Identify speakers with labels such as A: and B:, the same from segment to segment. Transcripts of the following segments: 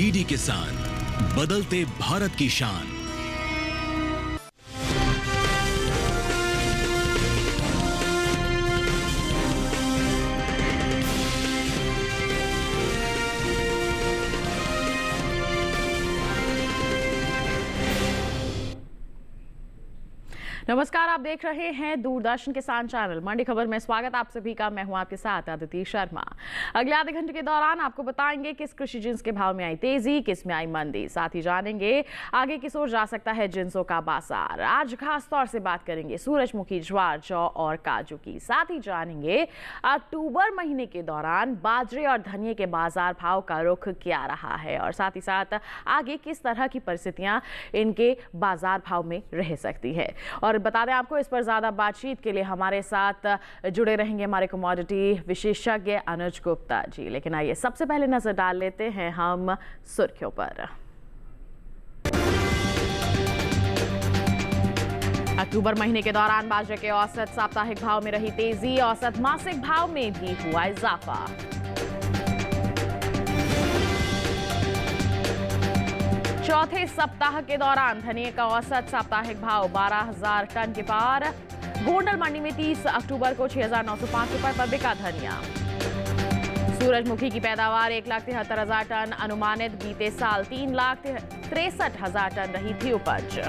A: DD किसान, बदलते भारत की शान।
B: नमस्कार, आप देख रहे हैं दूरदर्शन किसान चैनल। मंडी खबर में स्वागत आप सभी का। मैं हूं आपके साथ अदिति शर्मा। अगले आधे घंटे के दौरान आपको बताएंगे किस कृषि जिन्स के भाव में आई तेजी, किस में आई मंदी। साथ ही जानेंगे आगे किस ओर जा सकता है जिन्सों का बाजार। आज खास तौर से बात करेंगे सूरजमुखी, ज्वार, जौ और काजू की। साथ ही जानेंगे अक्टूबर महीने के दौरान बाजरे और धनिये के बाजार भाव का रुख क्या रहा है और साथ ही साथ आगे किस तरह की परिस्थितियां इनके बाजार भाव में रह सकती है। और बता दें आपको, इस पर ज्यादा बातचीत के लिए हमारे साथ जुड़े रहेंगे हमारे कमोडिटी विशेषज्ञ अनुज गुप्ता जी। लेकिन आइए सबसे पहले नजर डाल लेते हैं हम सुर्खियों पर। अक्टूबर महीने के दौरान बाजरे के औसत साप्ताहिक भाव में रही तेजी, औसत मासिक भाव में भी हुआ इजाफा। चौथे सप्ताह के दौरान धनिये का औसत साप्ताहिक भाव 12,000 टन के पार। गोंडल मंडी में 30 अक्टूबर को 6,905 रुपए पर बिका धनिया। सूरजमुखी की पैदावार 1,73,000 टन, अनुमानित बीते साल 3,63,000 टन रही थी उपज।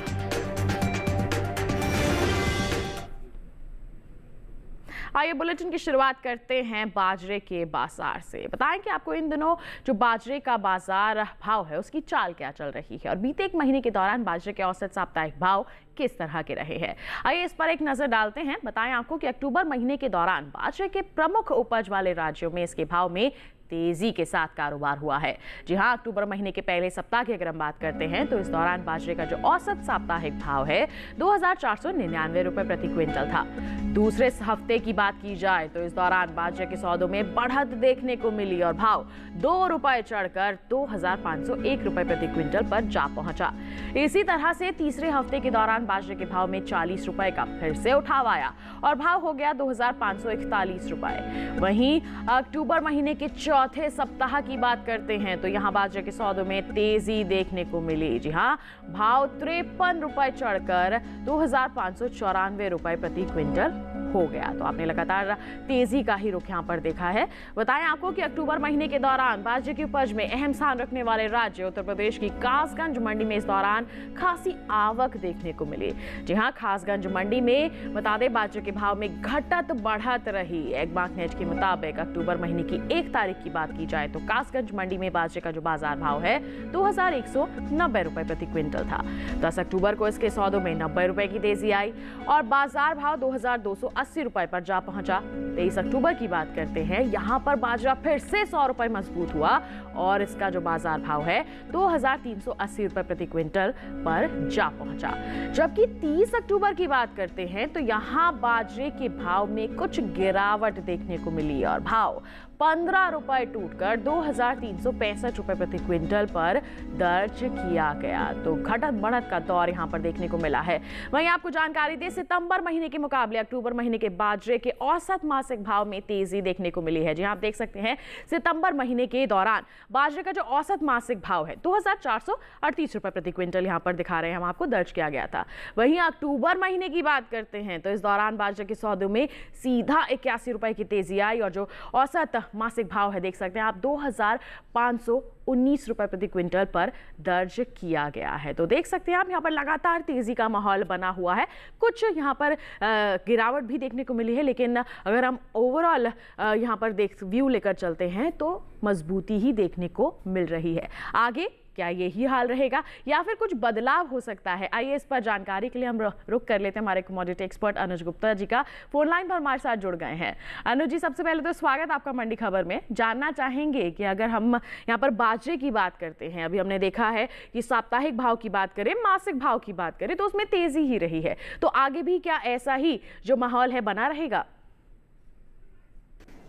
B: आइए बुलेटिन की शुरुआत करते हैं बाजरे के बाजार से। बताएं कि आपको इन दिनों जो बाजरे का बाजार भाव है उसकी चाल क्या चल रही है और बीते एक महीने के दौरान बाजरे के औसत साप्ताहिक भाव किस तरह के रहे हैं। आइए इस पर एक नजर डालते हैं। बताएं आपको कि अक्टूबर महीने के दौरान बाजरे के प्रमुख उपज वाले राज्यों में इसके भाव में तेजी के साथ कारोबार हुआ है। जी हां, अक्टूबर महीने के पहले सप्ताह की अगर हम बात करते हैं तो इस दौरान बाजरे का जो औसत साप्ताहिक भाव है 2,499 रुपए प्रति क्विंटल था। दूसरे हफ्ते की बात की जाए तो इस दौरान बाजरे के सौदों में बढ़त देखने को मिली और भाव 2 रुपए चढ़कर 2,501 रुपए प्रति क्विंटल पर जा पहुंचा। इसी तरह से तीसरे हफ्ते के दौरान बाजरे के भाव में 40 रुपए का फिर से उठाव आया और भाव हो गया 2,541 रुपए। वहीं अक्टूबर महीने के चौथे सप्ताह की बात करते हैं तो यहां बाजरे के सौदों में तेजी देखने को मिली। जी हां, भाव 53 रुपए चढ़कर 2,594 रुपए प्रति क्विंटल हो गया। तो आपने लगातार तेजी का ही रुख यहां पर देखा है। बताएं आपको कि अक्टूबर महीने के दौरान बाजरे की उपज में अहम स्थान रखने वाले राज्य उत्तर प्रदेश की कासगंज मंडी में इस दौरान खासी आवक देखने को मिली। जी हां, खासगंज मंडी में बता दें बाजरे के भाव में घटत बढ़त रही। एग्मार्क नेट के मुताबिक अक्टूबर महीने की 1 तारीख की बात की जाए तो कासगंज मंडी में बाजरे का जो बाजार भाव है 2,190 रुपए प्रति क्विंटल था। 10 अक्टूबर को इसके सौदों में 90 रुपए की तेजी आई और बाजार भाव 2,280 रुपए पर जा पहुंचा। 23 अक्टूबर की बात करते हैं, यहां पर बाजरा फिर से 100 रुपए मजबूत हुआ और इसका जो बाजार भाव है 2,380 रुपए प्रति क्विंटल पर जा पहुंचा। जबकि 30 अक्टूबर की बात करते हैं तो यहां बाजरे के भाव में कुछ गिरावट देखने को मिली और भाव 15 रुपए टूटकर 2,365 रुपए प्रति क्विंटल पर दर्ज किया गया। तो घटत बढ़त का दौर यहां पर देखने को मिला है। वहीं आपको जानकारी दें, सितंबर महीने के मुकाबले अक्टूबर महीने के बाजरे के औसत मासिक भाव में तेजी देखने को मिली है। जी आप देख सकते हैं, सितंबर महीने के दौरान बाजरे का जो औसत मासिक भाव है 2,438 रुपए प्रति क्विंटल यहां पर दिखा रहे हैं हम आपको, दर्ज किया गया था। वहीं अक्टूबर महीने की बात करते हैं तो इस दौरान बाजरे के सौदों में सीधा 81 रुपए की तेजी आई और जो औसत मासिक भाव है देख सकते हैं आप 2,519 रुपए प्रति क्विंटल पर दर्ज किया गया है। तो देख सकते हैं आप यहाँ पर लगातार तेजी का माहौल बना हुआ है। कुछ यहाँ पर गिरावट भी देखने को मिली है, लेकिन अगर हम ओवरऑल यहाँ पर व्यू लेकर चलते हैं तो मजबूती ही देखने को मिल रही है। आगे क्या यही हाल रहेगा या फिर कुछ बदलाव हो सकता है? आइए इस पर जानकारी के लिए हम रुक कर लेते हैं हमारे कमोडिटी एक्सपर्ट अनुज गुप्ता जी का। फोन लाइन पर हमारे साथ जुड़ गए हैं। अनुज जी, सबसे पहले तो स्वागत आपका मंडी खबर में। जानना चाहेंगे कि अगर हम यहाँ पर बाजरे की बात करते हैं, अभी हमने देखा है कि साप्ताहिक भाव की बात करें, मासिक भाव की बात करें तो उसमें तेजी ही रही है, तो आगे भी क्या ऐसा ही जो माहौल है बना रहेगा?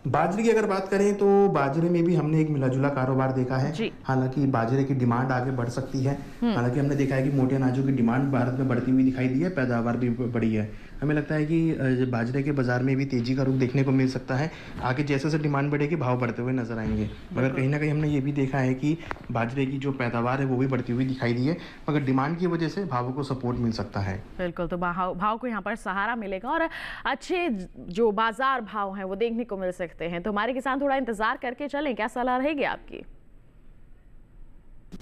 C: बाजरे की अगर बात करें तो बाजरे में भी हमने एक मिला जुला कारोबार देखा है। हालांकि बाजरे की डिमांड आगे बढ़ सकती है। हालांकि हमने देखा है कि मोटे अनाजों की डिमांड भारत में बढ़ती हुई दिखाई दी है, पैदावार भी बढ़ी है। हमें लगता है कि बाजरे के बाज़ार में भी तेज़ी का रुख देखने को मिल सकता है। आगे जैसे जैसे डिमांड बढ़ेगी भाव बढ़ते हुए नजर आएंगे, मगर कहीं ना कहीं हमने ये भी देखा है कि बाजरे की जो पैदावार है वो भी बढ़ती हुई दिखाई दी है, मगर डिमांड की वजह से भावों को सपोर्ट मिल सकता है।
B: बिल्कुल, तो भाव को यहाँ पर सहारा मिलेगा और अच्छे जो बाजार भाव हैं वो देखने को मिल सकते हैं। तो हमारे किसान थोड़ा इंतजार करके चलें, क्या सलाह रहेगी आपकी?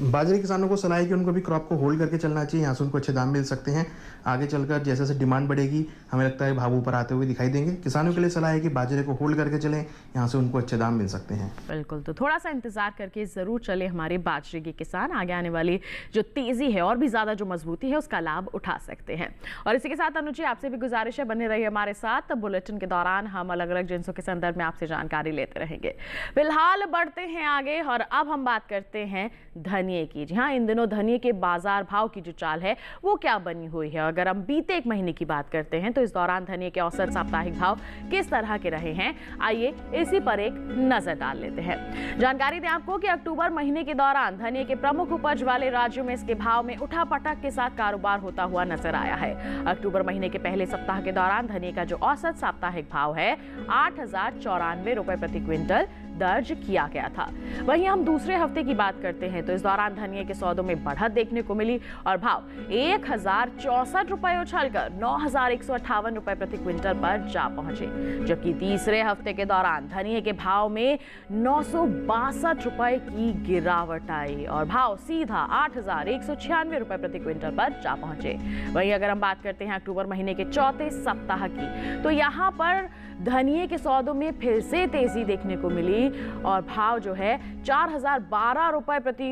C: बाजरे किसानों को सलाह है कि उनको भी क्रॉप को होल्ड करके चलना चाहिए, यहाँ से उनको अच्छे दाम मिल सकते हैं। आगे चलकर जैसे जैसे डिमांड बढ़ेगी हमें लगता है भाव ऊपर आते हुए दिखाई देंगे। किसानों के लिए सलाह है कि बाजरे को होल्ड करके चलें, यहाँ से उनको अच्छे दाम मिल सकते हैं।
B: बिल्कुल, तो थोड़ा सा इंतजार करके जरूर चले हमारे बाजरे के किसान, आगे आने वाली जो तेजी है और भी ज्यादा जो मजबूती है उसका लाभ उठा सकते हैं। और इसी के साथ अनुजी आपसे भी गुजारिश है, बने रहिए हमारे साथ। बुलेटिन के दौरान हम अलग अलग जिन्सों के संदर्भ में आपसे जानकारी लेते रहेंगे। फिलहाल बढ़ते हैं आगे और अब हम बात करते हैं धनिये की। जी हाँ, इन दिनों धनिये के बाजार भाव की जो चाल है वो क्या बनी हुई है। अगर हम बीते एक महीने की बात करते हैं तो इस दौरान धनिये के औसत साप्ताहिक भाव किस तरह के रहे हैं, आइए इसी पर एक नजर डाल लेते हैं। जानकारी दें आपको कि अक्टूबर महीने के दौरान धनिये के प्रमुख उपज वाले राज्यों में इसके भाव में उठापटक के साथ कारोबार होता हुआ नजर आया है। अक्टूबर महीने के पहले सप्ताह के दौरान धनिये का जो औसत साप्ताहिक भाव है 8,094 रुपए प्रति क्विंटल दर्ज किया गया था। वहीं हम दूसरे हफ्ते की बात करते हैं तो इस दौरान धनिये के सौदों में बढ़त देखने को मिली और भाव 1,064 रुपए उछलकर 9,158 रुपए प्रति क्विंटल पर जा पहुंचे। जबकि तीसरे हफ्ते के दौरान धनिये के भाव में 962 रुपए की गिरावट आई और भाव सीधा 8,196 रुपए प्रति क्विंटल पर जा पहुंचे। वहीं अगर हम बात करते हैं अक्टूबर महीने के चौथे सप्ताह की तो यहाँ पर धनिये के सौदों में फिर से तेजी देखने को मिली और भाव जो है 4,012 रुपए प्रति,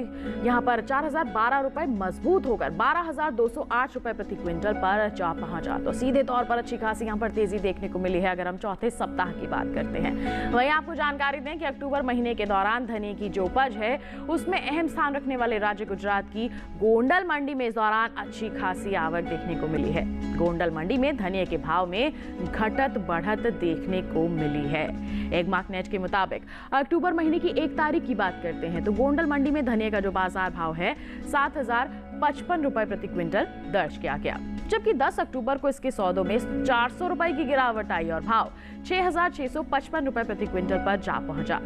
B: यहाँ पर 4,012 रुपए मजबूत होकर 12,208 रुपए प्रति क्विंटल पर जा पहुंचा। तो सीधे तौर पर अच्छी खासी यहाँ पर तेजी देखने को मिली है अगर हम चौथे सप्ताह की बात करते हैं। वहीं आपको जानकारी दें कि अक्टूबर महीने के दौरान धनिये की जो उपज है उसमें अहम स्थान रखने वाले राज्य गुजरात की गोंडल मंडी में इस दौरान अच्छी खासी आवक देखने को मिली है। गोंडल मंडी में धनिये के भाव में घटत बढ़त देखने को मिली है। एक मार्कनेट के मुताबिक अक्टूबर महीने की 1 तारीख की बात करते हैं तो गोंडल मंडी में धनिये का जो बाजार भाव है 7,055 रुपए प्रति क्विंटल दर्ज किया गया। जबकि 10 अक्टूबर को इसके सौदों में 400 रुपए की गिरावट आई और भाव 6,655 रुपए प्रति क्विंटल पर जा पहुंचा।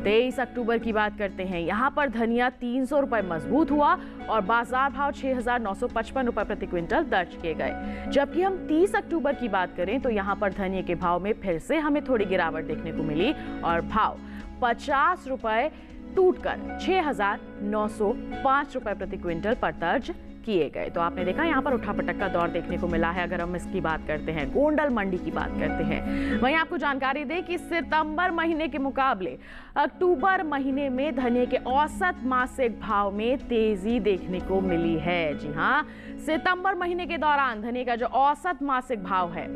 B: 23 अक्टूबर की बात करते हैं, यहाँ पर धनिया 300 रुपए मजबूत हुआ और बाजार भाव 6,955 रुपए प्रति क्विंटल दर्ज किए गए। जबकि हम 30 अक्टूबर की बात करें तो यहाँ पर धनिये के भाव में फिर से हमें थोड़ी गिरावट देखने को मिली और भाव 50 रुपए टूटकर 6,905 रुपए प्रति क्विंटल पर दर्ज किए गए। तो आपने देखा यहाँ पर उठापटक का दौर देखने को मिला है अगर हम इसकी बात करते हैं, गोंडल मंडी की बात करते हैं। वहीं आपको जानकारी दें कि सितंबर महीने के मुकाबले अक्टूबर महीने में धनिये के औसत मासिक भाव में तेजी देखने को मिली है। जी हाँ, सितंबर महीने के दौरान धनिये का जो औसत मासिक भाव है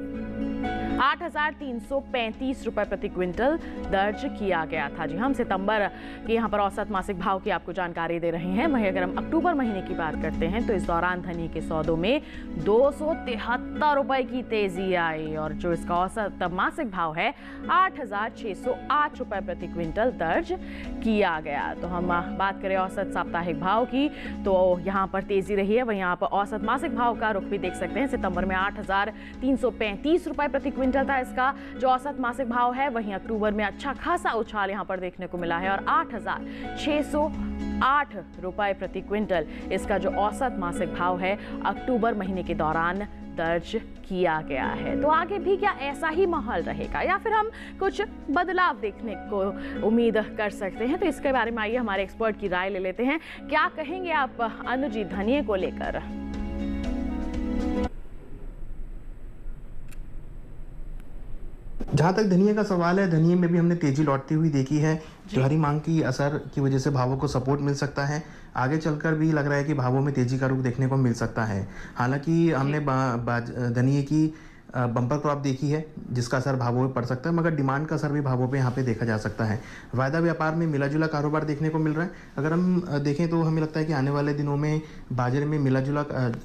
B: 8,335 रुपए प्रति क्विंटल दर्ज किया गया था। जी हम सितंबर के यहाँ पर औसत मासिक भाव की आपको जानकारी दे रहे हैं। वहीं अगर हम अक्टूबर महीने की बात करते हैं तो इस दौरान धनिये के सौदों में 273 रुपए की तेजी आई और जो इसका औसत मासिक भाव है 8,608 रुपए प्रति क्विंटल दर्ज किया गया। तो हम बात करें औसत साप्ताहिक भाव की तो यहाँ पर तेजी रही है। वहीं यहाँ पर औसत मासिक भाव का रुख भी देख सकते हैं। सितंबर में 8,335 रुपए प्रति क्विंटल था इसका जो औसत मासिक भाव है। वहीं अक्टूबर में अच्छा खासा उछाल यहाँ पर देखने को मिला है और 8,608 रुपए प्रति क्विंटल इसका जो औसत मासिक भाव है अक्टूबर महीने के दौरान दर्ज किया गया है। तो आगे भी क्या ऐसा ही माहौल रहेगा या फिर हम कुछ बदलाव देखने को उम्मीद कर सकते हैं? तो इसके बारे में आइए हमारे एक्सपर्ट की राय ले लेते हैं। क्या कहेंगे आप अनुजी धनिये को लेकर?
C: जहाँ तक धनिये का सवाल है, धनिये में भी हमने तेजी लौटती हुई देखी है। जोहरी मांग की असर की वजह से भावों को सपोर्ट मिल सकता है। आगे चलकर भी लग रहा है कि भावों में तेजी का रुख देखने को मिल सकता है। हालांकि हमने धनिये की बम्पर क्रॉप देखी है जिसका असर भावों में पड़ सकता है, मगर डिमांड का असर भी भावों पे यहाँ पे देखा जा सकता है। वायदा व्यापार में मिला जुला कारोबार देखने को मिल रहा है। अगर हम देखें तो हमें लगता है कि आने वाले दिनों में बाजरे में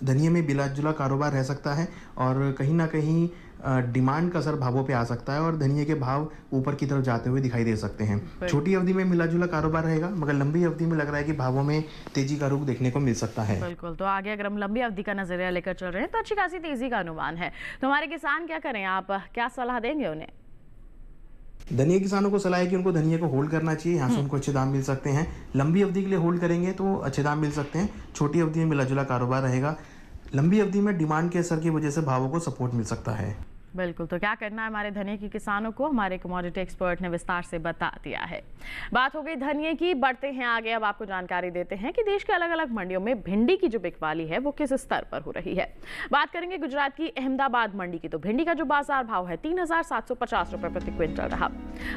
C: धनिये में मिला जुला कारोबार रह सकता है और कहीं ना कहीं डिमांड का असर भावों पे आ सकता है और धनिये के भाव ऊपर की तरफ जाते हुए दिखाई दे सकते हैं। छोटी अवधि में मिला जुला कारोबार रहेगा, मगर लंबी अवधि में लग रहा है कि भावों में तेजी का रुख देखने को मिल सकता है।
B: बिल्कुल, तो आगे अगर हम लंबी अवधि का नजरिया लेकर चल रहे हैं तो अच्छी खासी तेजी का अनुमान है। तो हमारे किसान क्या करें, आप क्या सलाह देंगे उन्हें?
C: धनिया किसानों को सलाह है कि उनको धनिया को होल्ड करना चाहिए, यहाँ से उनको अच्छे दाम मिल सकते हैं। लंबी अवधि के लिए होल्ड करेंगे तो अच्छे दाम मिल सकते हैं। छोटी अवधि में मिला जुला कारोबार रहेगा। लंबी अवधि में डिमांड के असर की वजह से भावों को सपोर्ट मिल सकता है।
B: बिल्कुल, तो क्या करना है हमारे धनिये के किसानों को, हमारे कमोडिटी एक्सपर्ट ने विस्तार से बता दिया है। बात हो गई धनिये की, बढ़ते हैं आगे। अब आपको जानकारी देते हैं कि देश के अलग अलग मंडियों में भिंडी की जो बिकवाली है वो किस स्तर पर हो रही है। बात करेंगे गुजरात की अहमदाबाद मंडी की, तो भिंडी का जो बाजार भाव है 3,750 रुपए प्रति क्विंटल रहा।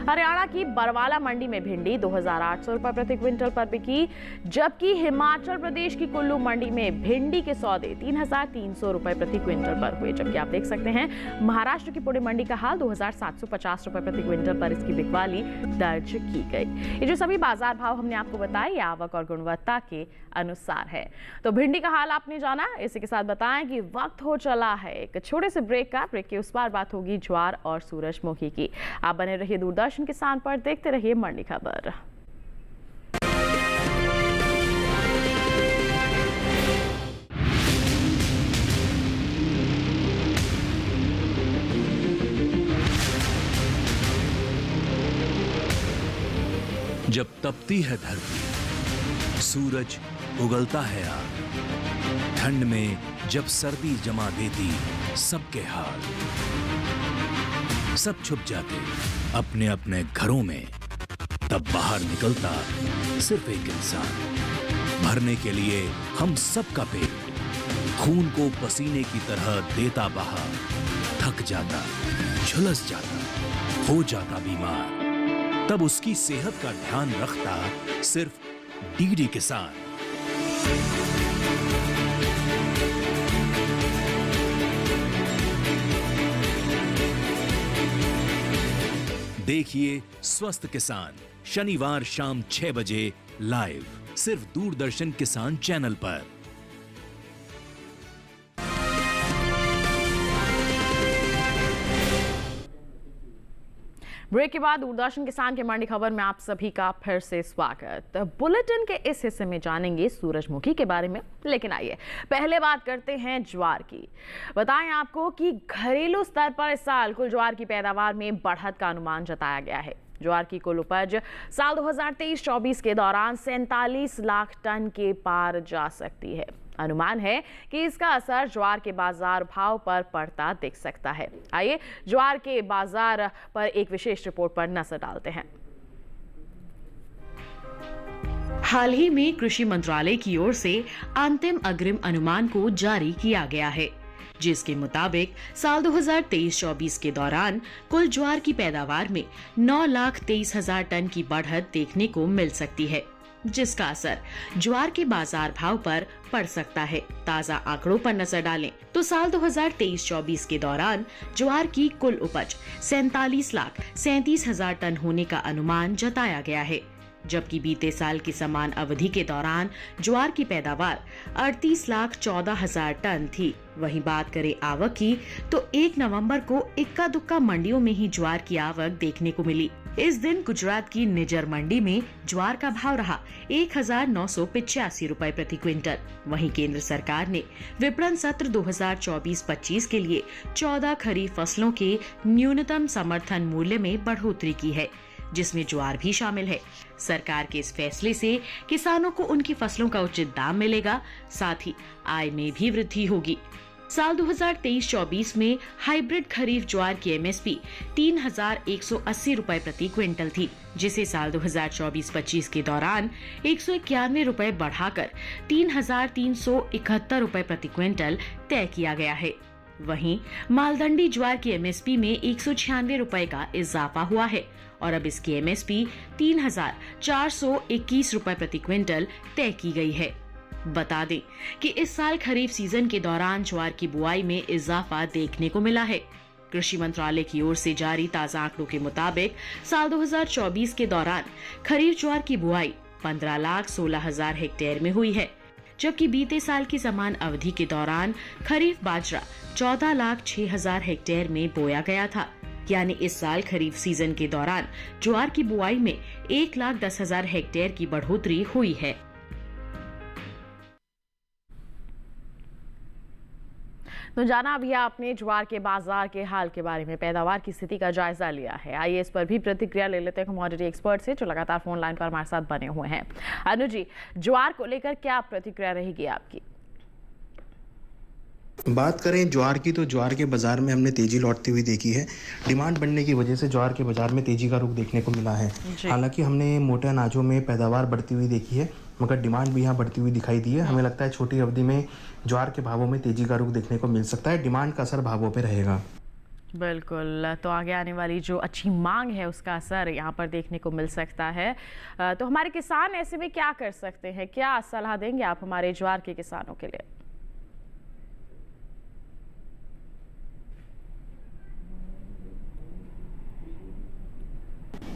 B: हरियाणा की बरवाला मंडी में भिंडी 2,800 रुपए प्रति क्विंटल पर बिकी, जबकि हिमाचल प्रदेश की कुल्लू मंडी में भिंडी के सौदे 3,300 रुपए प्रति क्विंटल पर हुए। जबकि आप देख सकते हैं महाराष्ट्र की पुणे मंडी का हाल 2,750 रुपए प्रति क्विंटल पर इसकी बिकवाली दर्ज की गई। ये जो सभी बाजार भाव हमने आपको बताए, ये आवक और गुणवत्ता के अनुसार है। तो भिंडी का हाल आपने जाना, इसी के साथ बताएं कि वक्त हो चला है एक छोटे से ब्रेक का। ब्रेक के उस पार बात होगी ज्वार और सूरजमुखी की। आप बने रहिए दूरदर्शन किसान पर, देखते रहिए मंडी खबर।
A: जब तपती है धरती, सूरज उगलता है आग, ठंड में जब सर्दी जमा देती सबके हाल, सब छुप जाते अपने अपने घरों में, तब बाहर निकलता सिर्फ एक इंसान, भरने के लिए हम सबका पेट, खून को पसीने की तरह देता बहा, थक जाता, झुलस जाता, हो जाता बीमार, तब उसकी सेहत का ध्यान रखता सिर्फ डीडी किसान। देखिए स्वस्थ किसान शनिवार शाम 6 बजे लाइव, सिर्फ दूरदर्शन किसान चैनल पर।
B: ब्रेक के बाद दूरदर्शन किसान के मंडी खबर में आप सभी का फिर से स्वागत। बुलेटिन के इस हिस्से में जानेंगे सूरजमुखी के बारे में, लेकिन आइए पहले बात करते हैं ज्वार की। बताएं आपको कि घरेलू स्तर पर इस साल कुल ज्वार की पैदावार में बढ़त का अनुमान जताया गया है। ज्वार की कुल उपज साल 2023-24 के दौरान 47 लाख टन के पार जा सकती है। अनुमान है कि इसका असर ज्वार के बाजार भाव पर पड़ता दिख सकता है। आइए ज्वार के बाजार पर एक विशेष रिपोर्ट पर नजर डालते हैं। हाल ही में कृषि मंत्रालय की ओर से अंतिम अग्रिम अनुमान को जारी किया गया है, जिसके मुताबिक साल 2023-24 के दौरान कुल ज्वार की पैदावार में 9,23,000 टन की बढ़त देखने को मिल सकती है, जिसका असर ज्वार के बाजार भाव पर पड़ सकता है। ताजा आंकड़ों पर नजर डालें तो साल 2023-24 के दौरान ज्वार की कुल उपज 47,37,000 टन होने का अनुमान जताया गया है, जबकि बीते साल की समान अवधि के दौरान ज्वार की पैदावार 38,14,000 टन थी। वहीं बात करें आवक की तो 1 नवंबर को इक्का दुक्का मंडियों में ही ज्वार की आवक देखने को मिली। इस दिन गुजरात की निजर मंडी में ज्वार का भाव रहा 1,985 रुपए प्रति क्विंटल। वहीं केंद्र सरकार ने विपणन सत्र 2024-25 के लिए 14 खरीफ फसलों के न्यूनतम समर्थन मूल्य में बढ़ोतरी की है, जिसमें ज्वार भी शामिल है। सरकार के इस फैसले से किसानों को उनकी फसलों का उचित दाम मिलेगा, साथ ही आय में भी वृद्धि होगी। साल 2023-24 में हाइब्रिड खरीफ ज्वार की एमएसपी 3,180 रुपए प्रति क्विंटल थी, जिसे साल 2024-25 के दौरान 191 रुपए बढ़ाकर 3,371 रुपए प्रति क्विंटल तय किया गया है। वहीं मालदंडी ज्वार की एमएसपी में 196 रुपए का इजाफा हुआ है और अब इसकी एमएसपी 3,421 रुपए प्रति क्विंटल तय की गई है। बता दें कि इस साल खरीफ सीजन के दौरान ज्वार की बुआई में इजाफा देखने को मिला है। कृषि मंत्रालय की ओर से जारी ताजा आंकड़ों के मुताबिक साल 2024 के दौरान खरीफ ज्वार की बुआई 15,16,000 हेक्टेयर में हुई है,
D: जबकि बीते साल की समान अवधि के दौरान खरीफ बाजरा 14,06,000 हेक्टेयर में बोया गया था। यानी इस साल खरीफ सीजन के दौरान ज्वार की बुआई में 1,10,000 हेक्टेयर की बढ़ोतरी हुई है।
B: तो जाना अभी आपने ज्वार के बाजार के हाल के बारे में, पैदावार की स्थिति का जायजा लिया है। आइए इस पर भी प्रतिक्रिया ले लेते हैं कमोडिटी एक्सपर्ट से जो लगातार फोन लाइन पर हमारे साथ बने हुए हैं। अनुज जी, ज्वार को लेकर क्या प्रतिक्रिया रहेगी आपकी?
C: बात करें ज्वार की, तो ज्वार के बाज़ार में हमने तेज़ी लौटती हुई देखी है। डिमांड बढ़ने की वजह से ज्वार के बाज़ार में तेज़ी का रुख देखने को मिला है। हालांकि हमने मोटे अनाजों में पैदावार बढ़ती हुई देखी है, मगर डिमांड भी यहाँ बढ़ती हुई दिखाई दी है। हमें लगता है छोटी अवधि में ज्वार के भावों में तेज़ी का रुख देखने को मिल सकता है। डिमांड का असर भावों पर रहेगा।
B: बिल्कुल, तो आगे आने वाली जो अच्छी मांग है उसका असर यहाँ पर देखने को मिल सकता है। तो हमारे किसान ऐसे में क्या कर सकते हैं, क्या सलाह देंगे आप हमारे ज्वार के किसानों के लिए?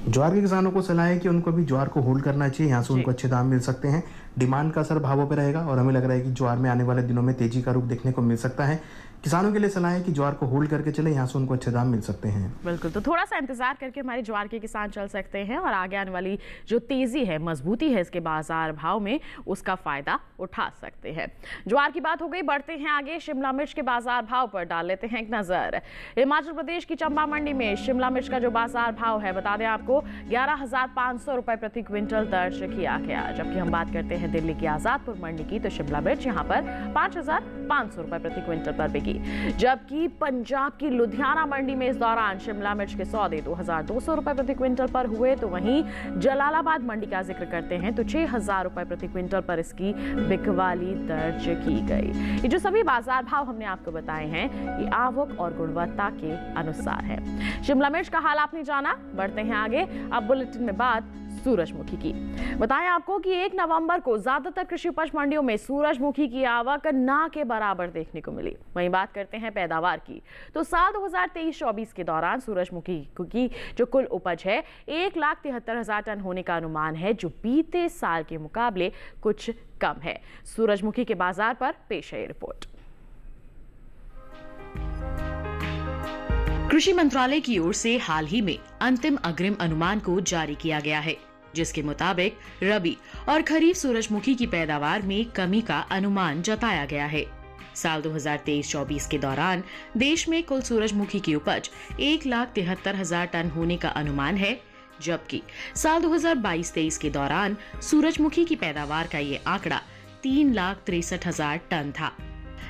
C: ज्वार के किसानों को सलाह है कि उनको भी ज्वार को होल्ड करना चाहिए। यहाँ से उनको अच्छे दाम मिल सकते हैं। डिमांड का असर भावों पे रहेगा और हमें लग रहा है कि ज्वार में आने वाले दिनों में तेजी का रुख देखने को मिल सकता है। किसानों के लिए सलाह है कि ज्वार को होल्ड करके चले, यहाँ से उनको अच्छे दाम मिल सकते हैं।
B: बिल्कुल, तो थोड़ा सा इंतजार करके हमारे ज्वार के किसान चल सकते हैं और आगे आने वाली जो तेजी है, मजबूती है इसके बाजार भाव में, उसका फायदा उठा सकते हैं। ज्वार की बात हो गई, बढ़ते हैं आगे। शिमला मिर्च के बाजार भाव पर डाल लेते हैं एक नजर। हिमाचल प्रदेश की चंबा मंडी में शिमला मिर्च का जो बाजार भाव है, बता दें आपको 11,500 रुपए प्रति क्विंटल दर्ज किया गया। जबकि हम बात करते हैं दिल्ली की आजादपुर मंडी की, तो शिमला मिर्च यहाँ पर 5,500 रुपए प्रति क्विंटल पर बिकी। जबकि पंजाब की लुधियाना मंडी में इस दौरान शिमला मिर्च के सौदे 2,200 रुपए प्रति क्विंटल पर हुए। तो वहीं जलालाबाद मंडी का जिक्र करते हैं तो 6,000 रुपए प्रति क्विंटल पर इसकी बिकवाली दर्ज की गई। ये जो सभी बाजार भाव हमने आपको बताए हैं, ये आवक और गुणवत्ता के अनुसार है। शिमला मिर्च का हाल आपने जाना, बढ़ते हैं आगे। अब बुलेटिन में बात सूरजमुखी की। बताएं आपको कि 1 नवंबर को ज्यादातर कृषि उपज मंडियों में सूरजमुखी की आवक ना के बराबर देखने को मिली। वहीं बात करते हैं पैदावार की, तो साल 2023-24 के दौरान सूरजमुखी की जो कुल उपज है 1,73,000 टन होने का अनुमान है, जो बीते साल के मुकाबले कुछ कम है। सूरजमुखी के बाजार पर पेश है ये रिपोर्ट।
D: कृषि मंत्रालय की ओर से हाल ही में अंतिम अग्रिम अनुमान को जारी किया गया है, जिसके मुताबिक रबी और खरीफ सूरजमुखी की पैदावार में कमी का अनुमान जताया गया है। साल 2023-24 के दौरान देश में कुल सूरजमुखी की उपज 1,73,000 टन होने का अनुमान है, जबकि साल 2022-23 के दौरान सूरजमुखी की पैदावार का ये आंकड़ा 3,63,000 टन था।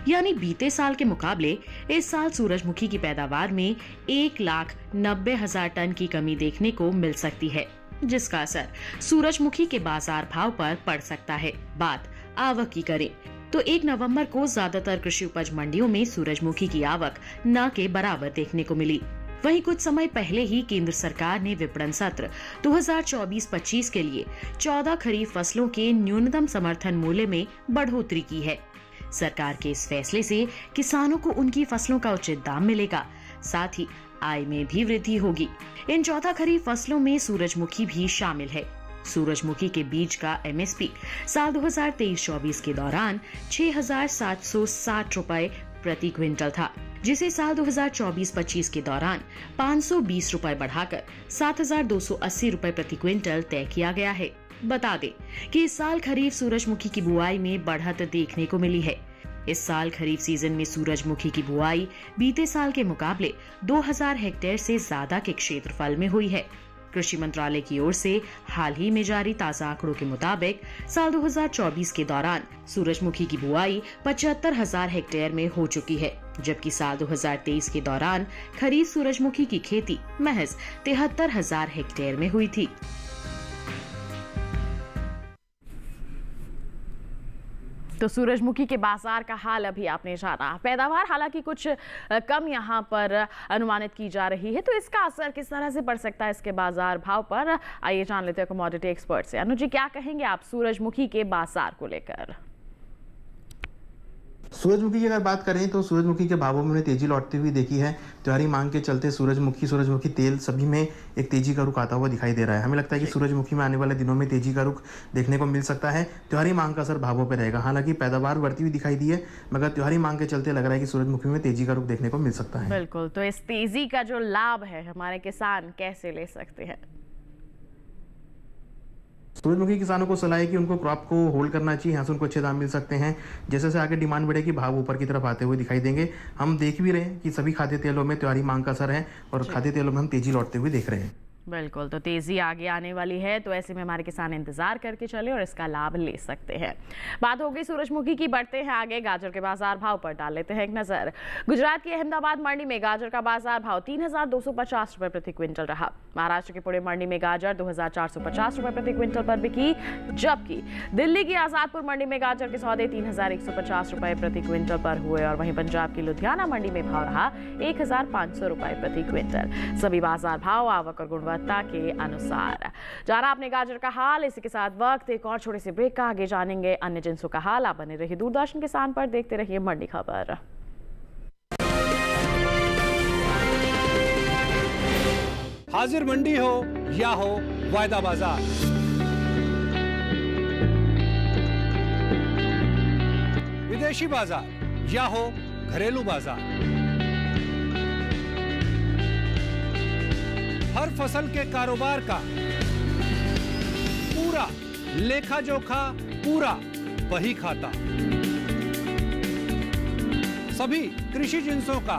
D: यानी बीते साल के मुकाबले इस साल सूरजमुखी की पैदावार में 1,90,000 टन की कमी देखने को मिल सकती है, जिसका असर सूरजमुखी के बाजार भाव पर पड़ सकता है। बात आवक की करें तो 1 नवंबर को ज्यादातर कृषि उपज मंडियों में सूरजमुखी की आवक न के बराबर देखने को मिली। वहीं कुछ समय पहले ही केंद्र सरकार ने विपणन सत्र 2024-25 के लिए 14 खरीफ फसलों के न्यूनतम समर्थन मूल्य में बढ़ोतरी की है। सरकार के इस फैसले से किसानों को उनकी फसलों का उचित दाम मिलेगा, साथ ही आय में भी वृद्धि होगी। इन 14 खरीफ फसलों में सूरजमुखी भी शामिल है। सूरजमुखी के बीज का MSP साल 2023-24 के दौरान 6,760 रुपए प्रति क्विंटल था, जिसे साल 2024-25 के दौरान 520 रुपए बढ़ाकर 7,280 रुपए प्रति क्विंटल तय किया गया है। बता दें कि इस साल खरीफ सूरजमुखी की बुआई में बढ़त देखने को मिली है। इस साल खरीफ सीजन में सूरजमुखी की बुआई बीते साल के मुकाबले 2,000 हेक्टेयर से ज्यादा के क्षेत्रफल में हुई है। कृषि मंत्रालय की ओर से हाल ही में जारी ताजा आंकड़ों के मुताबिक साल 2024 के दौरान सूरजमुखी की बुआई 75,000 हेक्टेयर में हो चुकी है, जबकि साल 2023 के दौरान खरीफ सूरजमुखी की खेती महज 73,000 हेक्टेयर में हुई थी।
B: तो सूरजमुखी के बाजार का हाल अभी आपने जाना। पैदावार हालांकि कुछ कम यहाँ पर अनुमानित की जा रही है, तो इसका असर किस तरह से पड़ सकता है इसके बाजार भाव पर, आइए जान लेते हैं कमोडिटी एक्सपर्ट से। अनुज जी, क्या कहेंगे आप सूरजमुखी के बाजार को लेकर?
C: सूरजमुखी की अगर बात करें तो सूरजमुखी के भावों में उन्हें तेजी लौटती हुई देखी है। त्योहारी मांग के चलते सूरजमुखी तेल सभी में एक तेजी का रुख आता हुआ दिखाई दे रहा है। हमें लगता है कि सूरजमुखी में आने वाले दिनों में तेजी का रुख देखने को मिल सकता है। त्योहारी मांग का असर भावों पर रहेगा। हालांकि पैदावार बढ़ती हुई दिखाई दी है, मगर त्योहारी मांग के चलते लग रहा है कि सूरजमुखी में तेजी का रुख देखने को मिल सकता है।
B: बिल्कुल, तो इस तेजी का जो लाभ है हमारे किसान कैसे ले सकते हैं?
C: सूरजमुखी किसानों को सलाह है कि उनको क्रॉप को होल्ड करना चाहिए। यहाँ से उनको अच्छे दाम मिल सकते हैं। जैसे जैसे आगे डिमांड बढ़ेगी, भाव ऊपर की तरफ आते हुए दिखाई देंगे। हम देख भी रहे हैं कि सभी खाद्य तेलों में त्योहारी मांग का असर है और खाद्य तेलों में हम तेजी लौटते हुए देख रहे हैं।
B: बिल्कुल, तो तेजी आगे आने वाली है, तो ऐसे में हमारे किसान इंतजार करके चले और इसका लाभ ले सकते हैं। बात हो गई सूरजमुखी की, बढ़ते हैं आगे गाजर के बाजार भाव पर डाल लेते हैं एक नजर। गुजरात की अहमदाबाद मंडी में गाजर का बाजार भाव 3,250 रुपए प्रति क्विंटल रहा। महाराष्ट्र के पुणे मंडी में गाजर 2,450 रुपए प्रति क्विंटल पर बिकी, जबकि दिल्ली की आजादपुर मंडी में गाजर के सौदे 3,150 रुपए प्रति क्विंटल पर हुए और वहीं पंजाब की लुधियाना मंडी में भाव रहा 1,500 रुपए प्रति क्विंटल। सभी बाजार भाव आवक और गुणवत्ता के अनुसार। जाना आपने गाजर का हाल। इसी के साथ वक्त एक और छोटे से ब्रेक का, आगे जानेंगे अन्य जिन्सों का हाल। आप बने रहिए दूरदर्शन किसान पर, देखते रहिए मंडी खबर।
E: हाजिर मंडी हो या हो वायदा बाजार, विदेशी बाजार या हो घरेलू बाजार, हर फसल के कारोबार का पूरा लेखा जोखा, पूरा बही खाता, सभी कृषि जिन्सों का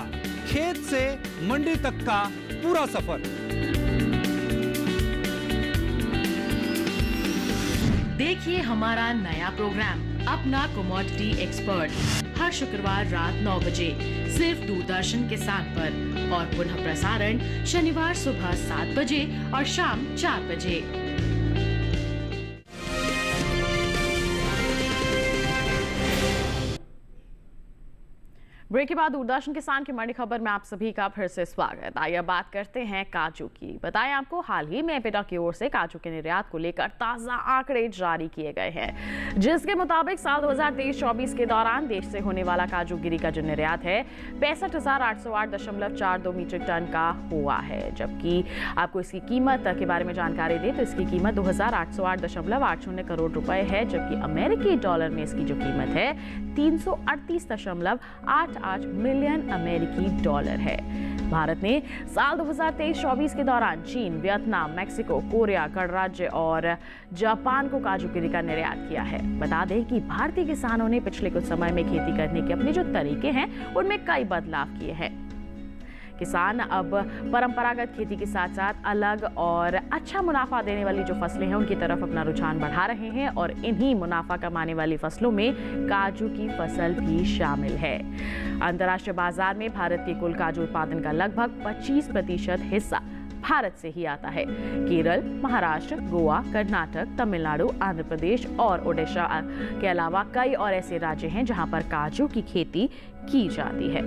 E: खेत से मंडी तक का पूरा सफर।
D: देखिए हमारा नया प्रोग्राम अपना कमोडिटी एक्सपर्ट हर शुक्रवार रात 9 बजे सिर्फ दूरदर्शन किसान पर और पुनः प्रसारण शनिवार सुबह 7 बजे और शाम 4 बजे।
B: ब्रेक के बाद दूरदर्शन किसान की मंडी खबर में आप सभी का फिर से स्वागत। आइए बात करते हैं काजू की। बताएं आपको, हाल ही में एपेटा की ओर से काजू के निर्यात को लेकर ताजा आंकड़े जारी किए गए हैं, जिसके मुताबिक साल 2023-24 के दौरान देश से होने वाला काजू गिरी का जो निर्यात है 65,808.42 मीट्रिक टन का हुआ है। जबकि आपको इसकी कीमत के बारे में जानकारी दें तो इसकी कीमत 2,808.80 करोड़ रुपए है, जबकि अमेरिकी डॉलर में इसकी जो कीमत है 338.88 मिलियन अमेरिकी डॉलर है। भारत ने साल 2023-24 के दौरान चीन, वियतनाम, मैक्सिको, कोरिया, गणराज्य और जापान को काजू गिरी का निर्यात किया है। बता दें कि भारतीय किसानों ने पिछले कुछ समय में खेती करने के अपने जो तरीके हैं उनमें कई बदलाव किए हैं। किसान अब परंपरागत खेती के साथ साथ अलग और अच्छा मुनाफा देने वाली जो फसलें हैं उनकी तरफ अपना रुझान बढ़ा रहे हैं और इन्हीं मुनाफा कमाने वाली फसलों में काजू की फसल भी शामिल है। अंतर्राष्ट्रीय बाजार में भारत के कुल काजू उत्पादन का लगभग 25% हिस्सा भारत से ही आता है। केरल, महाराष्ट्र, गोवा, कर्नाटक, तमिलनाडु, आंध्र प्रदेश और ओडिशा के अलावा कई और ऐसे राज्य हैं जहां पर काजू की खेती की जाती है।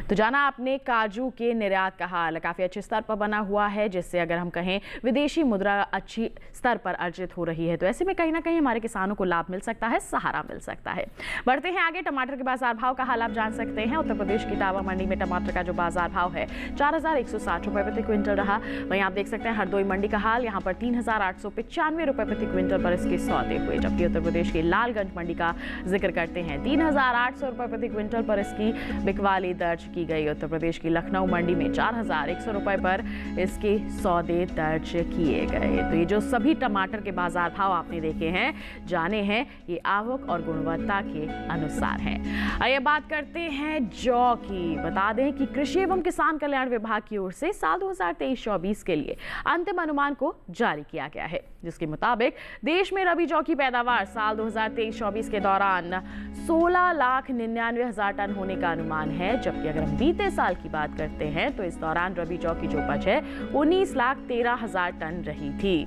B: तो जाना आपने काजू के निर्यात का हाल काफी अच्छे स्तर पर बना हुआ है, जिससे अगर हम कहें विदेशी मुद्रा अच्छी स्तर पर अर्जित हो रही है, तो ऐसे में कहीं ना कहीं हमारे किसानों को लाभ मिल सकता है, सहारा मिल सकता है। बढ़ते हैं आगे, टमाटर के बाजार भाव का हाल आप जान सकते हैं। उत्तर प्रदेश की टावा मंडी में टमाटर का जो बाजार भाव है 4,160 रुपए प्रति क्विंटल रहा। वहीं आप देख सकते हैं हरदोई मंडी का हाल, यहाँ पर 3,895 रुपए प्रति क्विंटल पर इसके सौदे हुए। जबकि उत्तर प्रदेश की लालगंज मंडी का जिक्र करते हैं, 3,800 रुपए प्रति क्विंटल पर इसकी बिकवाली दर्ज की गई। उत्तर प्रदेश की लखनऊ मंडी में 4,100 रुपए पर इसके सौदे दर्ज किए गए। तो ये जो सभी टमाटर के बाजार भाव आपने देखे हैं, जाने हैं, ये आवक और गुणवत्ता के अनुसार हैं। आइए बात करते हैं जौ की। बता दें कि कृषि एवं किसान कल्याण विभाग की ओर से साल 2023-24 के लिए अंतिम अनुमान को जारी किया गया है, जिसके मुताबिक देश में रबी जौ की पैदावार साल 2023-24 के दौरान 16,99,000 टन होने का अनुमान है। जबकि अगर हम बीते साल की बात करते हैं तो इस दौरान रबी जौ की जो उपज है 19,13,000 टन रही थी।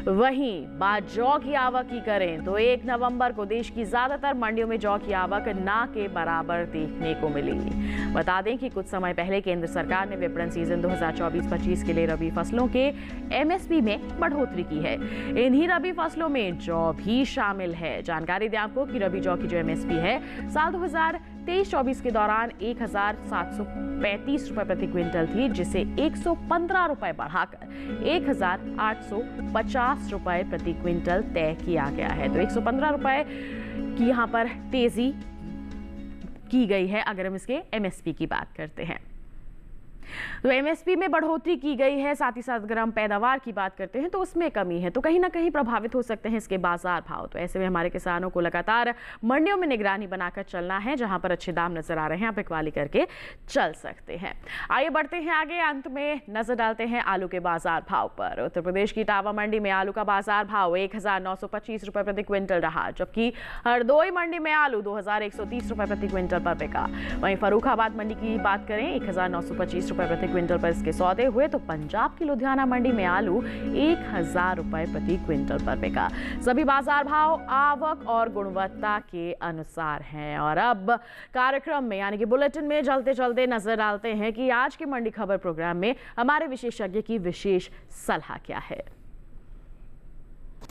B: वहीं बात जौ की आवक की करें तो 1 नवंबर को देश की ज्यादातर मंडियों में जौ की आवक ना के बराबर देखने को मिली। बता दें कि कुछ समय पहले केंद्र सरकार ने विपणन सीजन 2024-25 के लिए रबी फसलों के एमएसपी में बढ़ोतरी की है। इन्हीं रबी फसलों में जौ भी शामिल है। जानकारी दें आपको कि रबी जौ की जो एमएसपी है साल 2023-24 के दौरान 1,735 रुपए प्रति क्विंटल थी, जिसे 115 रुपए बढ़ाकर 1,850 रुपए प्रति क्विंटल तय किया गया है। तो 115 रुपए की यहाँ पर तेजी की गई है अगर हम इसके एमएसपी की बात करते हैं। तो एमएसपी में बढ़ोतरी की गई है, साथ ही साथ अगर हम पैदावार की बात करते हैं तो उसमें कमी है, तो कहीं ना कहीं प्रभावित हो सकते हैं इसके बाजार भाव। तो ऐसे में हमारे किसानों को लगातार मंडियों में निगरानी बनाकर चलना है, जहां पर अच्छे दाम नजर आ रहे हैं आप बिकवाली करके चल सकते हैं। आइए बढ़ते हैं आगे, अंत में नजर डालते हैं आलू के बाजार भाव पर। उत्तर प्रदेश की टावा मंडी में आलू का बाजार भाव 1,925 रुपए प्रति क्विंटल रहा, जबकि हरदोई मंडी में आलू 2,130 रुपए प्रति क्विंटल पर बिका। वहीं फर्रुखाबाद मंडी की बात करें 1,925 रुपए प्रति क्विंटल पर इसके सौदे हुए, तो पंजाब की लुधियाना मंडी में आलू 1,000 रुपए प्रति क्विंटल पर बिका। सभी बाजार भाव आवक और गुणवत्ता के अनुसार हैं। और अब कार्यक्रम में यानी कि बुलेटिन में चलते चलते नजर डालते हैं कि आज के मंडी खबर प्रोग्राम में हमारे विशेषज्ञ की विशेष सलाह क्या है।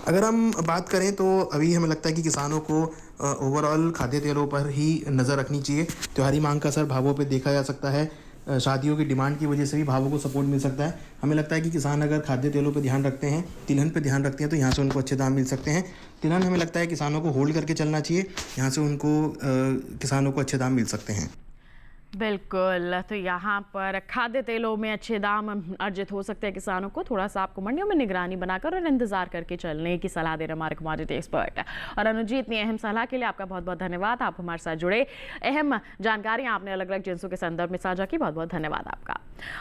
C: अगर हम बात करें तो अभी हमें लगता है कि किसानों को ओवरऑल खाद्य तेलों पर ही नज़र रखनी चाहिए। त्योहारी मांग का असर भावों पे देखा जा सकता है। शादियों की डिमांड की वजह से भी भावों को सपोर्ट मिल सकता है। हमें लगता है कि किसान अगर खाद्य तेलों पर ध्यान रखते हैं, तिलहन पर ध्यान रखते हैं, तो यहाँ से उनको अच्छे दाम मिल सकते हैं। तिलहन हमें लगता है किसानों को होल्ड करके चलना चाहिए, यहाँ से उनको किसानों को अच्छे दाम मिल सकते हैं।
B: बिल्कुल, तो यहाँ पर खाद्य तेलों में अच्छे दाम अर्जित हो सकते हैं किसानों को। थोड़ा सा आपको मंडियों में निगरानी बनाकर और इंतजार करके चलने की सलाह दे रहे हमारे कमोडिटी एक्सपर्ट। और अनुज जी, इतनी अहम सलाह के लिए आपका बहुत बहुत धन्यवाद। आप हमारे साथ जुड़े, अहम जानकारी आपने अलग अलग जिन्सों के संदर्भ में साझा की, बहुत बहुत धन्यवाद आपका।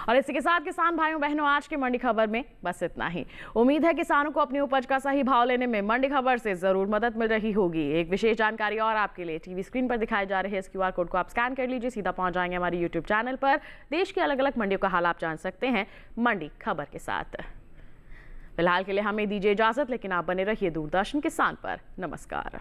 B: और इसी के साथ किसान भाइयों बहनों, आज की मंडी खबर में बस इतना ही। उम्मीद है किसानों को अपनी उपज का सही भाव लेने में मंडी खबर से जरूर मदद मिल रही होगी। एक विशेष जानकारी और आपके लिए, टीवी स्क्रीन पर दिखाए जा रहे इस QR कोड को आप स्कैन कर लीजिए, सीधा पहुंच जाएंगे हमारे YouTube चैनल पर। देश की अलग अलग मंडियों का हाल आप जान सकते हैं मंडी खबर के साथ। फिलहाल के लिए हमें दीजिए इजाजत, लेकिन आप बने रहिए दूरदर्शन किसान पर। नमस्कार।